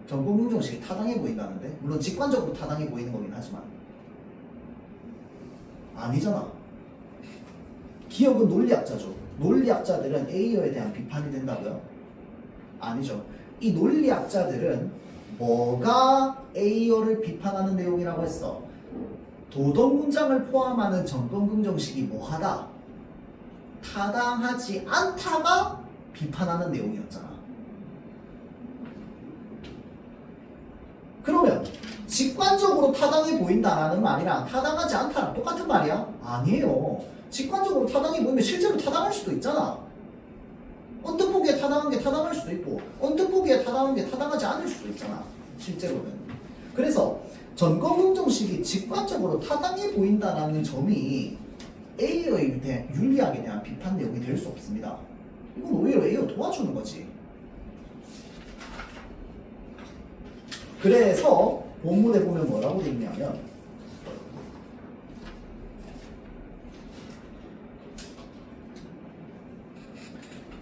전권긍정식이 타당해 보인다는데 물론 직관적으로 타당해 보이는 거긴 하지만 아니잖아. 기억은 논리학자죠. 논리학자들은 A어에 대한 비판이 된다고요? 아니죠. 이 논리학자들은 뭐가 A어를 비판하는 내용이라고 했어? 도덕 문장을 포함하는 정권긍정식이 뭐하다? 타당하지 않다가 비판하는 내용이었잖아. 그러면 직관적으로 타당해 보인다라는 말이랑 타당하지 않다랑 똑같은 말이야? 아니에요. 직관적으로 타당해 보이면 실제로 타당할 수도 있잖아. 언뜻 보기에 타당한 게 타당할 수도 있고 언뜻 보기에 타당한 게 타당하지 않을 수도 있잖아. 실제로는. 그래서 전권긍정식이 직관적으로 타당해 보인다라는 점이 A의 윤리학에 대한 비판 내용이 될 수 없습니다. 이건 오히려 A가 도와주는 거지. 그래서 본문에 보면 뭐라고 돼 있냐면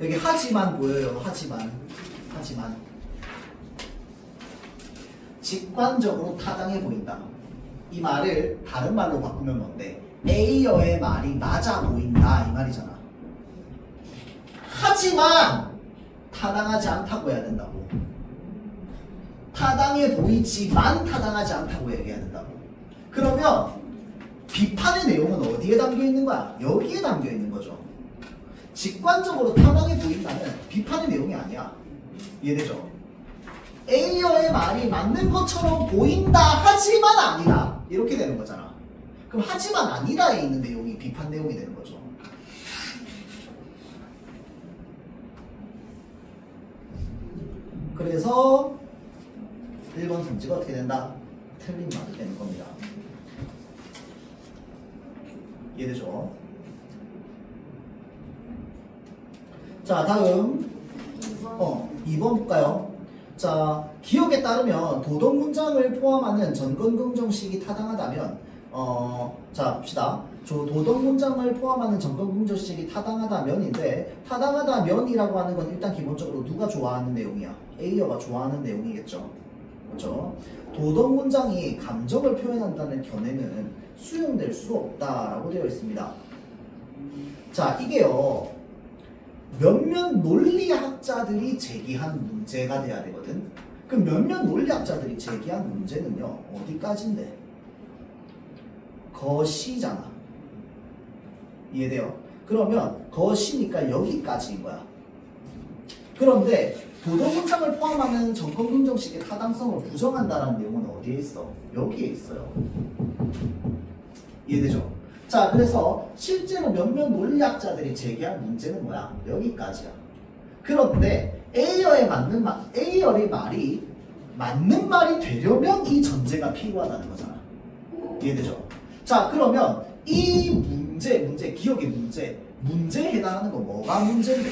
여기 하지만 보여요. 하지만 직관적으로 타당해 보인다. 이 말을 다른 말로 바꾸면 뭔데? A어의 말이 맞아 보인다 이 말이잖아. 하지만 타당하지 않다고 해야 된다고. 타당해 보이지만 타당하지 않다고 얘기해야 된다고. 그러면 비판의 내용은 어디에 담겨 있는 거야? 여기에 담겨 있는 거죠. 직관적으로 타당해 보인다는 비판의 내용이 아니야. 이해되죠? A어의 말이 맞는 것처럼 보인다 하지만 아니다 이렇게 되는 거잖아. 그럼 하지만 아니다에 있는 내용이 비판 내용이 되는 거죠. 그래서 1번 성지가 어떻게 된다? 틀린 말이 되는 겁니다. 이해되죠? 자, 다음 2번 볼까요? 자, 기억에 따르면 도덕 문장을 포함하는 전권긍정식이 타당하다면 자 봅시다. 도덕 문장을 포함하는 전권긍정식이 타당하다면인데 타당하다면이라고 하는 건 일단 기본적으로 누가 좋아하는 내용이야? A어가 좋아하는 내용이겠죠. 그렇죠? 도덕 문장이 감정을 표현한다는 견해는 수용될 수 없다라고 되어 있습니다. 자, 이게요. 몇몇 논리학자들이 제기한 문제가 돼야 되거든. 그럼 몇몇 논리학자들이 제기한 문제는요. 어디까지인데? 거시잖아. 이해돼요? 그러면 거시니까 여기까지인 거야. 그런데 도덕 문장을 포함하는 전권긍정식의 타당성을 부정한다는 내용은 어디에 있어? 여기에 있어요. 이해되죠? 자, 그래서 실제로 몇몇 논리학자들이 제기한 문제는 뭐야? 여기까지야. 그런데 A열의 말이 맞는 말이 되려면 이 전제가 필요하다는 거잖아. 이해되죠? 자, 그러면 이 문제, 기억의 문제에 해당하는 건 뭐가 문제인데?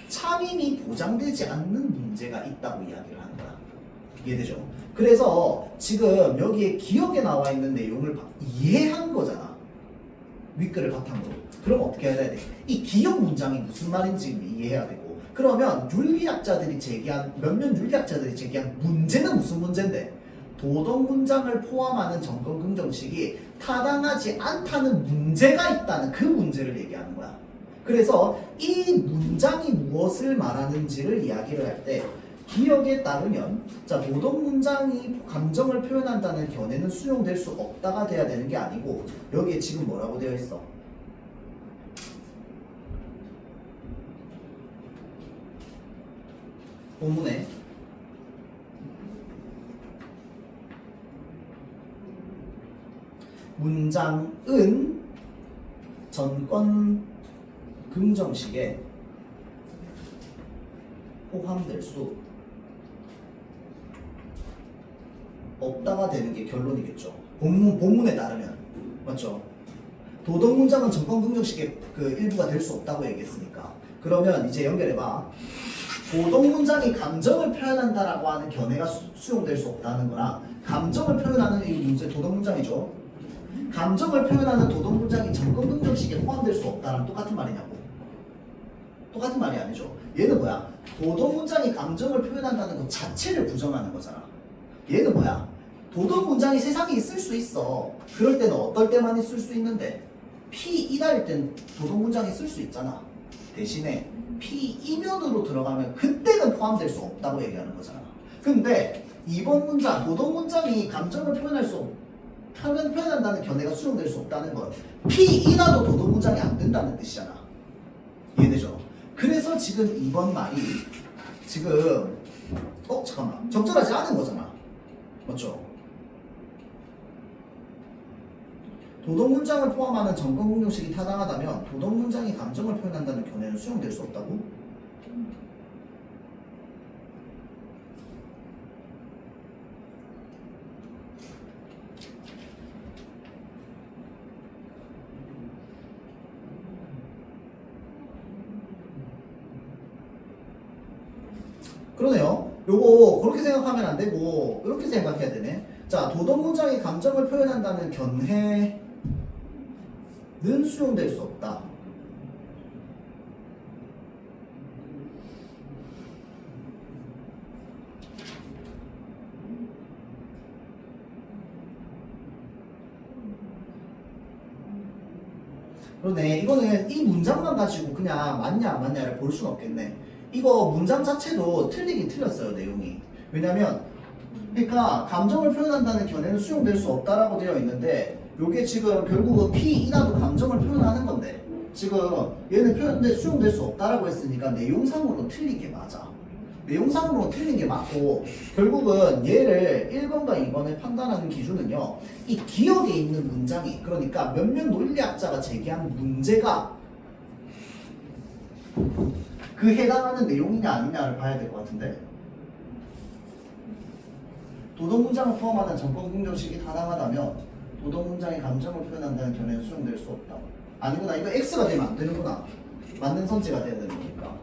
참임이 보장되지 않는 문제가 있다고 이야기를 하는 거야. 이해되죠? 그래서 지금 여기에 기억에 나와 있는 내용을 이해한 거잖아. 윗글을 바탕으로. 그럼 어떻게 해야 돼? 이 기억 문장이 무슨 말인지 이해해야 되고. 그러면 몇몇 윤리학자들이 제기한 문제는 무슨 문제인데? 도덕 문장을 포함하는 전권긍정식이 타당하지 않다는 문제가 있다는 그 문제를 얘기하는 거야. 그래서 이 문장이 무엇을 말하는지를 이야기를 할 때 기억에 따르면 자, 도덕 문장이 감정을 표현한다는 견해는 수용될 수 없다가 돼야 되는 게 아니고 여기에 지금 뭐라고 되어 있어? 본문에 문장은 전권긍정식에 포함될 수 없다가 되는 게 결론이겠죠. 본문에 따르면. 맞죠? 도덕 문장은 전권긍정식의 그 일부가 될 수 없다고 얘기했으니까. 그러면 이제 연결해봐. 도덕 문장이 감정을 표현한다라고 하는 견해가 수용될 수 없다는 거랑 감정을 표현하는 이 문제 도덕 문장이죠. 감정을 표현하는 도덕 문장이 전권긍정식에 포함될 수 없다는 똑같은 말이냐고. 똑같은 말이 아니죠. 얘는 뭐야? 도덕 문장이 감정을 표현한다는 것 자체를 부정하는 거잖아. 얘는 뭐야? 도덕 문장이 세상에 있을 수 있어. 그럴 때는 어떨 때만 있을 수 있는데 P2다일 땐 도덕 문장이 쓸 수 있잖아. 대신에 P2면으로 들어가면 그때는 포함될 수 없다고 얘기하는 거잖아. 근데 이번 문장, 도덕 문장이 감정을 표현한다는 견해가 수용될 수 없다는 건 P2나도 도덕 문장이 안 된다는 뜻이잖아. 이해되죠? 그래서 지금 이번 말이 지금 잠깐만 적절하지 않은 거잖아. 맞죠? 도덕 문장을 포함하는 정권 공용식이 타당하다면 도덕 문장이 감정을 표현한다는 견해는 수용될 수 없다고? 그러네요. 요거 그렇게 생각하면 안 되고 이렇게 생각해야 되네. 자, 도덕 문장이 감정을 표현한다는 견해는 수용될 수 없다. 그러네. 이거는 이 문장만 가지고 그냥 맞냐 안 맞냐를 볼 수는 없겠네. 이거 문장 자체도 틀리긴 틀렸어요, 내용이. 왜냐면 그러니까 감정을 표현한다는 견해는 수용될 수 없다라고 되어 있는데 요게 지금 결국은 P2나도 감정을 표현하는 건데 지금 얘는 수용될 수 없다라고 했으니까 내용상으로 틀린 게 맞아. 내용상으로 틀린 게 맞고 결국은 얘를 1번과 2번을 판단하는 기준은요, 이 기억에 있는 문장이, 그러니까 몇몇 논리학자가 제기한 문제가 그 해당하는 내용이냐 아니냐를 봐야 될 것 같은데, 도덕 문장을 포함하는 정권 긍정식이 타당하다면 도덕 문장의 감정을 표현한다는 견해는 수용될 수 없다. 아니구나, 이거 X가 되면 안 되는구나. 맞는 선지가 돼야 되는 거니까.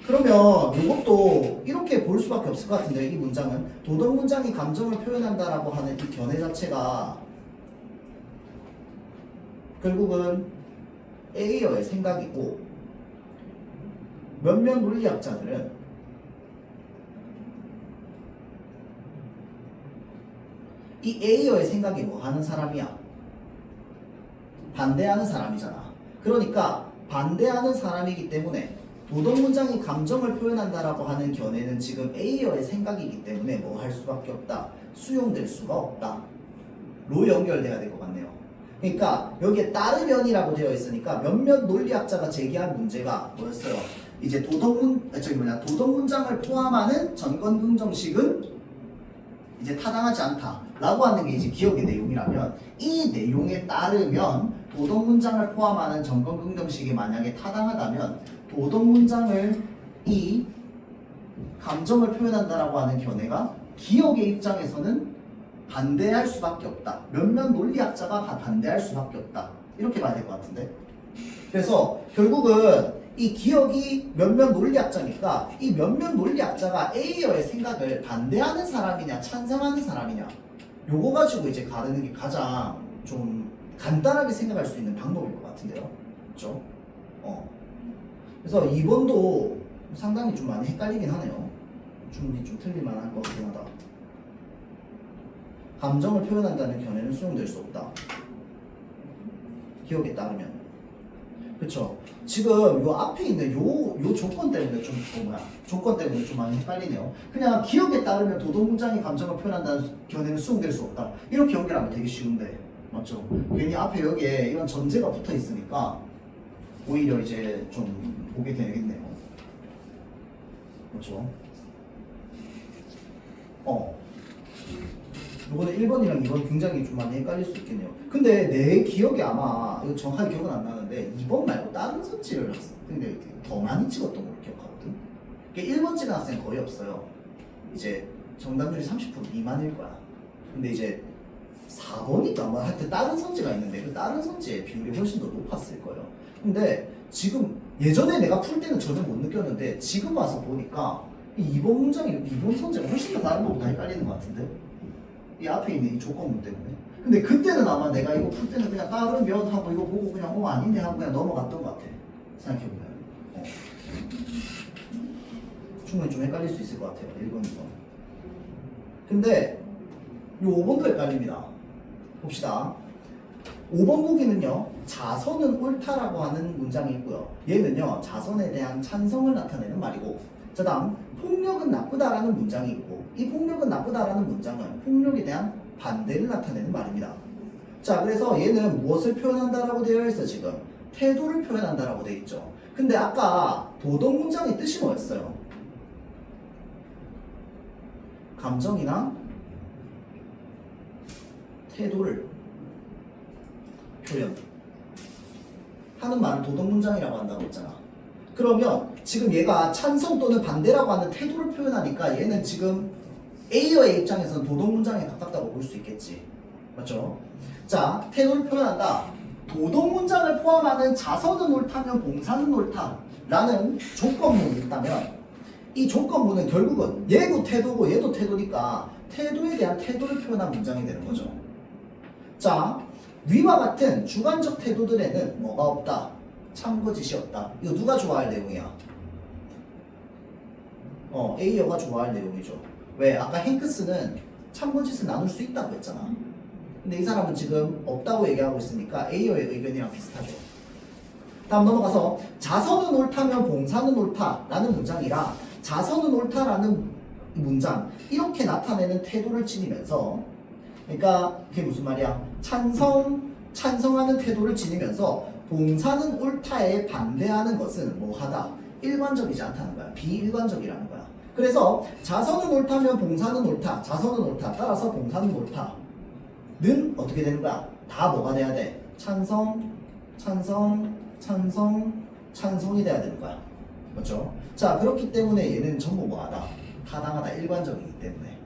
그러면 이것도 이렇게 볼 수밖에 없을 것 같은데, 이 문장은 도덕 문장이 감정을 표현한다라고 하는 이 견해 자체가 결국은 A어의 생각이고, 몇몇 논리학자들은 이 A어의 생각이 뭐 하는 사람이야? 반대하는 사람이잖아. 그러니까 반대하는 사람이기 때문에 도덕 문장이 감정을 표현한다라고 하는 견해는 지금 A어의 생각이기 때문에 뭐 할 수밖에 없다. 수용될 수가 없다. 로 연결돼야 될 것 같네요. 그러니까 여기에 따르면이라고 되어 있으니까 몇몇 논리학자가 제기한 문제가 뭐였어요? 이제 도덕 문장을 포함하는 전권 긍정식은 이제 타당하지 않다라고 하는 게 이제 기억의 내용이라면, 이 내용에 따르면 도덕 문장을 포함하는 전권 긍정식이 만약에 타당하다면 도덕 문장을 이 감정을 표현한다라고 하는 견해가 기억의 입장에서는 반대할 수밖에 없다. 몇몇 논리학자가 반대할 수밖에 없다. 이렇게 봐야 될 것 같은데. 그래서 결국은 이 기억이 몇몇 논리학자니까 이 몇몇 논리학자가 A어의 생각을 반대하는 사람이냐 찬성하는 사람이냐, 요거 가지고 이제 가르는 게 가장 좀 간단하게 생각할 수 있는 방법일 것 같은데요. 그렇죠? 그래서 2번도 상당히 좀 많이 헷갈리긴 하네요. 좀 틀릴만 할 것 같긴 하다. 감정을 표현한다는 견해는 수용될 수 없다. 기억에 따르면. 그쵸? 지금 요 앞에 있는 요 조건 때문에 조건 때문에 좀 많이 헷갈리네요. 그냥 기억에 따르면 도덕 문장이 감정을 표현한다는 견해는 수용될 수 없다. 이렇게 연결하면 되게 쉬운데. 맞죠? 괜히 앞에 여기에 이런 전제가 붙어 있으니까 오히려 이제 좀 보게 되겠네요. 그렇죠? 이거는 1번이랑 2번 굉장히 좀 많이 헷갈릴 수 있겠네요. 근데 내 기억에 아마, 이거 정확하게 기억은 안 나는데 2번 말고 다른 선지를 근데 더 많이 찍었던 걸로 기억하거든. 1번 찍은 학생 거의 없어요. 이제 정답률이 30% 미만일 거야. 근데 이제 4번이니까 아마 하여튼 다른 선지가 있는데 그 다른 선지의 비율이 훨씬 더 높았을 거예요. 근데 지금 예전에 내가 풀 때는 전혀 못 느꼈는데 지금 와서 보니까 이 2번 문장이 2번 선지가 훨씬 더 다른 것보다 헷갈리는 것 같은데, 이 앞에 있는 이 조건문 때문에. 근데 그때는 아마 내가 이거 풀 때는 그냥 다른 면 하고 이거 보고 그냥 아니네 하고 그냥 넘어갔던 것 같아. 생각해보면. 충분히 좀 헷갈릴 수 있을 것 같아요. 1번, 2번. 근데 이 5번도 헷갈립니다. 봅시다. 5번 보기는요, 자선은 옳다라고 하는 문장이 있고요. 얘는요, 자선에 대한 찬성을 나타내는 말이고, 그 다음 폭력은 나쁘다라는 문장이 있고, 이 폭력은 나쁘다라는 문장은 폭력에 대한 반대를 나타내는 말입니다. 자, 그래서 얘는 무엇을 표현한다라고 되어 있어? 지금 태도를 표현한다라고 되어 있죠. 근데 아까 도덕 문장의 뜻이 뭐였어요? 감정이나 태도를 표현 하는 말을 도덕 문장이라고 한다고 했잖아. 그러면 지금 얘가 찬성 또는 반대라고 하는 태도를 표현하니까 얘는 지금 A어의 입장에서는 도덕 문장에 가깝다고 볼 수 있겠지. 맞죠? 자, 태도를 표현한다. 도덕 문장을 포함하는 자선은 옳다면 봉사는 옳다라는 조건문이 있다면 이 조건문은 결국은 얘도 태도고 얘도 태도니까 태도에 대한 태도를 표현한 문장이 되는 거죠. 자, 위와 같은 주관적 태도들에는 뭐가 없다? 참거짓이 없다. 이거 누가 좋아할 내용이야? A어가 좋아할 내용이죠. 왜? 아까 행크스는 참거짓을 나눌 수 있다고 했잖아. 근데 이 사람은 지금 없다고 얘기하고 있으니까 A어의 의견이랑 비슷하죠. 다음 넘어가서 자선은 옳다면 봉사는 옳다라는 문장이라 자선은 옳다라는 문장 이렇게 나타내는 태도를 지니면서 그러니까 그게 무슨 말이야? 찬성하는 태도를 지니면서 봉사는 옳다에 반대하는 것은 뭐하다? 일관적이지 않다는 거야. 비일관적이라는 거야. 그래서 자선은 옳다면 봉사는 옳다. 자선은 옳다. 따라서 봉사는 옳다는 어떻게 되는 거야? 다 뭐가 돼야 돼? 찬성이 돼야 되는 거야. 그렇죠? 자, 그렇기 때문에 얘는 전부 뭐하다? 타당하다. 일관적이기 때문에.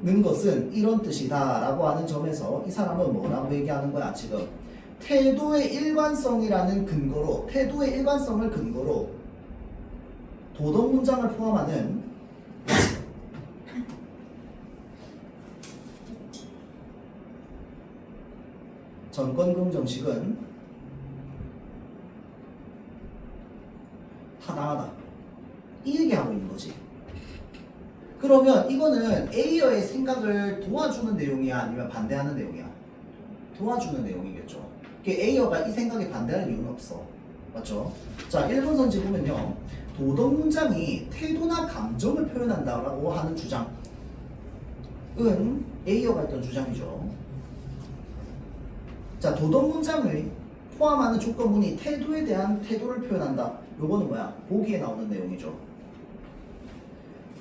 는 것은 이런 뜻이다 라고 하는 점에서 이 사람은 뭐라고 얘기하는 거야 지금? 태도의 일관성이라는 근거로 태도의 일관성을 근거로 도덕 문장을 포함하는 전권긍정식은 타당하다 이 얘기하고 있는 거지. 그러면 이거는 A어의 생각을 도와주는 내용이야 아니면 반대하는 내용이야? 도와주는 내용이겠죠. A어가 이 생각에 반대할 이유는 없어. 맞죠? 자, 1번 선지 보면요. 도덕 문장이 태도나 감정을 표현한다라고 하는 주장은 A어가 했던 주장이죠. 자, 도덕 문장을 포함하는 조건문이 태도에 대한 태도를 표현한다. 요거는 뭐야? 보기에 나오는 내용이죠.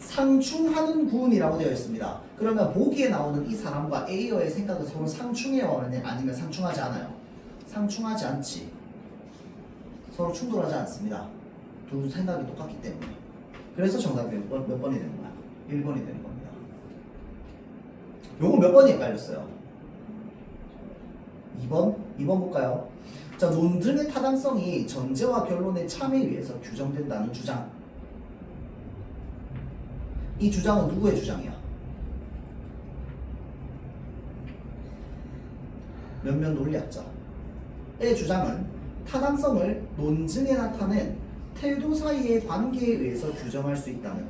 상충하는 구음이라고 되어 있습니다. 그러면 보기에 나오는 이 사람과 A어의 생각은 서로 상충해요? 아니면 상충하지 않아요? 상충하지 않지. 서로 충돌하지 않습니다. 두 생각이 똑같기 때문에. 그래서 정답이 몇 번이 되는 거야? 1번이 되는 겁니다. 요거 몇 번이 헷갈렸어요? 2번? 2번 볼까요? 자, 논증의 타당성이 전제와 결론의 참에 의해서 규정된다는 주장. 이 주장은 누구의 주장이야? 몇몇 논리학자의 주장은 타당성을 논증에 나타낸 태도 사이의 관계에 의해서 규정할 수 있다는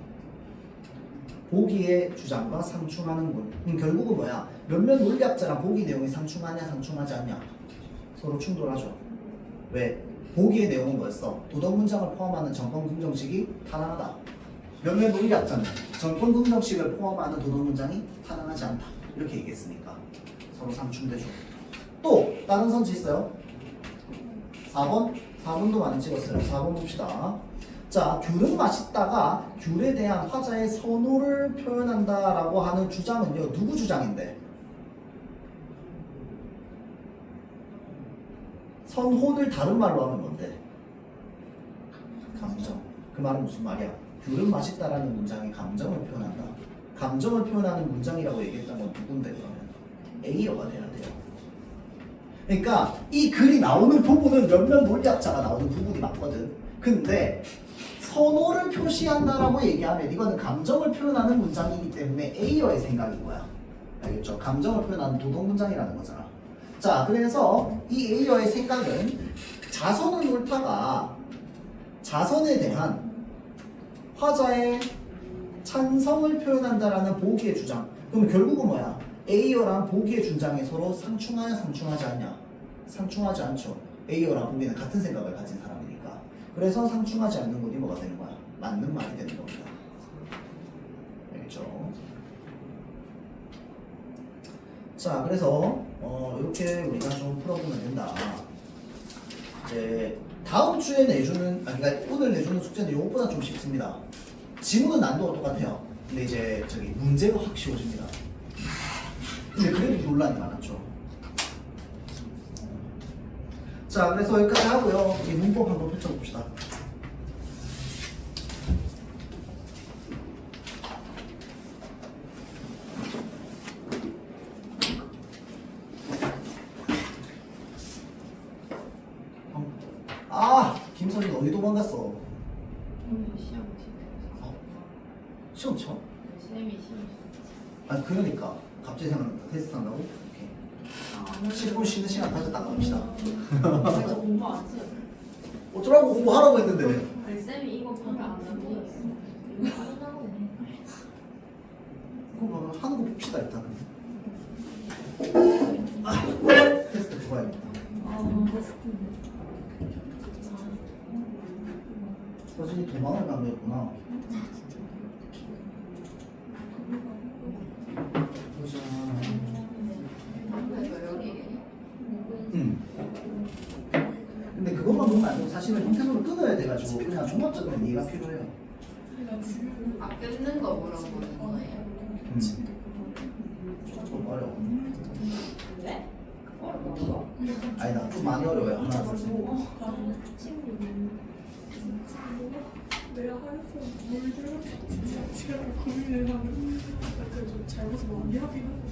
보기의 주장과 상충하는 군. 결국은 뭐야? 몇몇 논리학자랑 보기 내용이 상충하냐 상충하지 않냐? 서로 충돌하죠. 왜? 보기의 내용은 뭐였어? 도덕 문장을 포함하는 전권긍정식이 타당하다. 몇몇 논리학자는 전권긍정식을 포함하는 도덕 문장이 타당하지 않다. 이렇게 얘기했으니까 서로 상충되죠. 또 다른 선지 있어요? 4번? 4번도 많이 찍었어요. 4번 봅시다. 자, 귤은 맛있다가 귤에 대한 화자의 선호를 표현한다라고 하는 주장은요. 누구 주장인데? 선호를 다른 말로 하면 뭔데? 감정. 그 말은 무슨 말이야? 귤은 맛있다라는 문장이 감정을 표현한다. 감정을 표현하는 문장이라고 얘기했던 건 누군데 그러면? A어가 돼야 돼요. 그러니까 이 글이 나오는 부분은 몇몇 논리학자가 나오는 부분이 맞거든. 근데 선호를 표시한다라고 얘기하면 이거는 감정을 표현하는 문장이기 때문에 A어의 생각인 거야. 알겠죠? 감정을 표현하는 도덕 문장이라는 거잖아. 자, 그래서 이 A어의 생각은 자선은 옳다가 자선에 대한 화자의 찬성을 표현한다라는 보기의 주장. 그러면 결국은 뭐야? A어랑 보기의 주장이 서로 상충하냐 상충하지 않냐? 상충하지 않죠. A어랑 보기는 같은 생각을 가진 사람이니까. 그래서 상충하지 않는 것이 뭐가 되는 거야? 맞는 말이 되는 겁니다. 알겠죠? 자, 그래서 이렇게 우리가 좀 풀어보면 된다. 이제 다음 주에 내주는, 그러니까 오늘 내주는 숙제는 이것보다 좀 쉽습니다. 지문은 난도가 똑같아요. 근데 이제 저기 문제가 확 쉬워집니다. 근데 그래도 논란이 많았죠. 자, 그래서 여기까지 하고요. 이 문법 한번 펼쳐봅시다. 김선이 어디 도망갔어? 시험 쳐? 쌤이 시험. 아 그러니까 갑자기 생각난다. 테스트 한다고? 오케이. 10분 쉬는 시간 가졌다 갑시다. 그래서 공부 안 했어요. 어쩌라고 공부하라고 했는데. 아니 쌤이 이거 보면 안 하고 이거 하라고. 그럼 하는 거 봅시다 일단은. 테스트 해봐야겠다. 서진이 도망을 가면했구나. 보자. 근데 그것만 보면 안 되고 사실은 형태소를 끊어야 돼가지고 그냥 종합적인 이해가 필요해요. 아 끊는 거 물어보는 거예요. 조금 어려워. 네? 어려워. 아니다, 좀 많이 어려워요. 하나, 둘, 셋. 내가 하였어 뭘 들었어 진짜 제가 고민을 하는 좀 잘못을 많이 하긴 하고